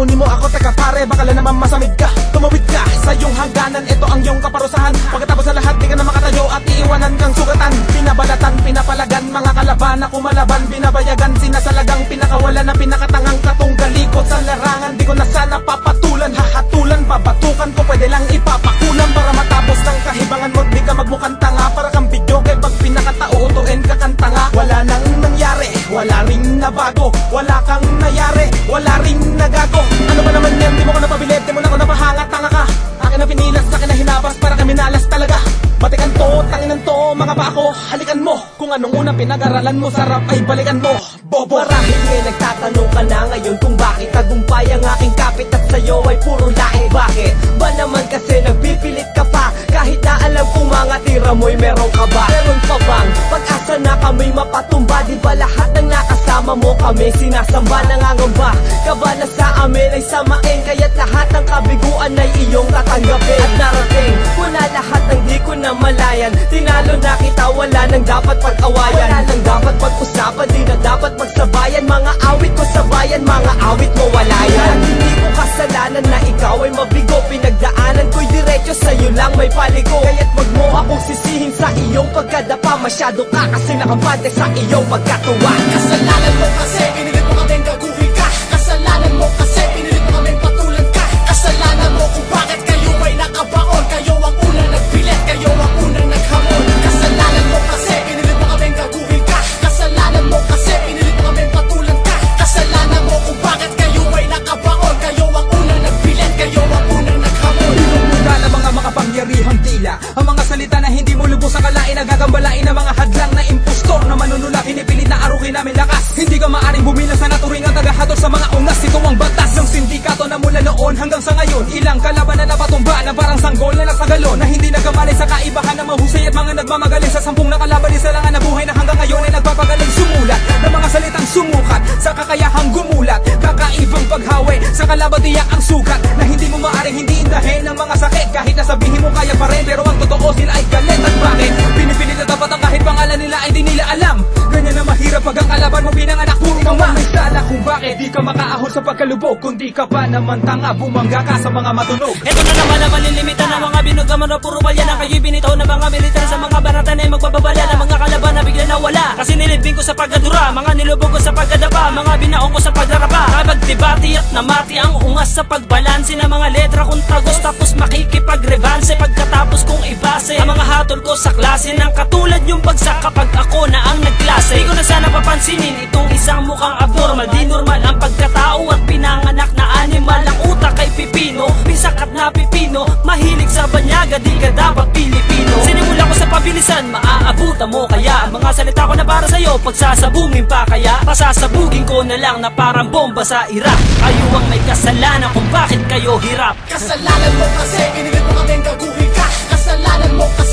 muni mo ako taga pare, baka lang naman masamid ka. Tumawid ka sa iyong hangganan, ito ang iyong kaparusahan. Pagkatapos sa lahat, di ka na makatayo at iiwanan kang sugatan. Pinabalatan, pinapalagan, mga kalaban na kumalaban. Binabayagan, sinasalagang, pinakawalan na pinakatangang katunggalikot sa larangan. Di ko na sana papatulan, hahatulan, babatukan ko, pwede lang ipapakulan. Para matapos ng kahibangan mo, di ka magmukhang tanga. Para kang video kay pag pinakatautuin ka kang tanga. Wala nang nangyari, wala ring nabago. Wala kang nayari, wala ring nagago. Ano ba naman yan, di mo ko napabilib, di mo na ko napahangat, tanga ka. Akin na pinilas, akin na hinabas, para kami nalas talaga. Batikan to, tanginan to, mga bako, halikan mo. Kung anong unang pinag-aralan mo, sarap ay balikan mo, bobo. Marahil ngay nagtatanong ka na ngayon kung bakit tagumpay ang aking kapit at sa'yo ay puro laing. Bakit ba naman kasi nagpipilit ka pa? Kahit na alam kong mga tira mo'y meron ka ba? Meron pa bang pag-asa na kami mapatumba? Di ba lahat ng nakasama mo kami sinasamba? Nangangamba ka ba na sa amin ay samain? Kaya't lahat ng kabiguan ay iyong tatanggapin. At narating ko na lahat ng di ko na malayan. Tinalo na kita, wala nang dapat pag-awayan. Wala nang dapat pag-usapan, di na dapat magsabayan. Mga awit ko sabayan, mga awit mo walayan. Hindi ko kasalanan na ikaw ay mabigo. Pinagdaanan ko'y diretso, sa'yo lang may paligo. Kaya't wag mo akong sisihin sa iyong pagkadapa. Masyado ka kasi nakabante sa iyong pagkatuwa. Kasalanan mo kasi pinilit mo kaming gaguhin ka. Kasalanan mo kasi pinilit mo kaming patulan ka. Kasalanan mo kung bakit kayo ay nakabaon. Kayo ang unang nagpilit, kayo ang unang naghamon. Kasalanan mo kasi pinilit mo kaming gaguhin ka. Kasalanan mo kasi pinilit mo kaming patulan ka. Kasalanan mo kung bakit kayo ay nakabaon. Kayo ang unang nagpilit, kayo ang unang naghamon. Pinumuda ng mga makapangyarihang tila, ang mga salita na hindi mo lubos akalain, nagagambalain ang mga hadlang na impostor na manunula, pinipilit na arukin namin lakas. Hindi ka maaring bumilang sa naturing ang tagahatol sa mga ungas. Ito ang batas ng sindikato na mula noon hanggang sa ngayon. Ilang kalaban na napatumba na parang sanggol na nagsagalon, na hindi nagkamalay sa kaibahan ng mahusay at mga nagmamagaling. Sa 10 na kalaban, isa lang ang nabuhay na hanggang ngayon ay nagpapagaling. Sumulat ng mga salitang sumukat sa kakayahang gumulat. Kakaibang paghawi sa kalaban, tiyak ang sukat na hindi mo maaring hindi indahin ng mga sakit. Kahit na sabihin mo kaya pa rin, pero ang totoo sila ay galit. At bakit? Pinipilit na dapat ang kahit pangalan nila ay di nila alam. Ganyan na mahirap pag ang kalaban mo pinanganak puro kama. May sala kung bakit di ka makaahon sa pagkalubog. Kundi ka pa naman tanga, bumangga ka sa mga matunog. Ito na naman ang malilimita ng mga binugaman na puro balya na kayo'y binitaw ng mga militar sa mga baratan ay magbababala ng mga kalaban na bigla nawala. Kasi nilibing ko sa pagkadura, mga nilubog ko sa pagkadapa, mga binaong ko sa pagdarapa. Kapagdebati at namati ang ungas sa pagbalanse ng mga letra kung tagos, tapos makikipagrebanse pagkatapos kong ibase ang mga hatol ko sa klase ng katulad yung bagsak kapag ako na ang nagklase. Di ko na sana papansinin itong isang mukhang abnormal. Di normal ang pagkatao at pinanganak na animal. Ang utak kay pipino, pisakat na pipino, mahilig sa banyaga, di ka dapat Pilipino. Sinimula ko sa pabilisan, maaabutan mo kaya ang mga salita ko na para sa'yo. Pagsasabungin pa kaya, pasasabugin ko na lang na parang bomba sa Iraq. Kayo ang may kasalanan kung bakit kayo hirap. Kasalanan mo kasi pinilit mo kaming gaguhin ka. Kasalanan mo kasi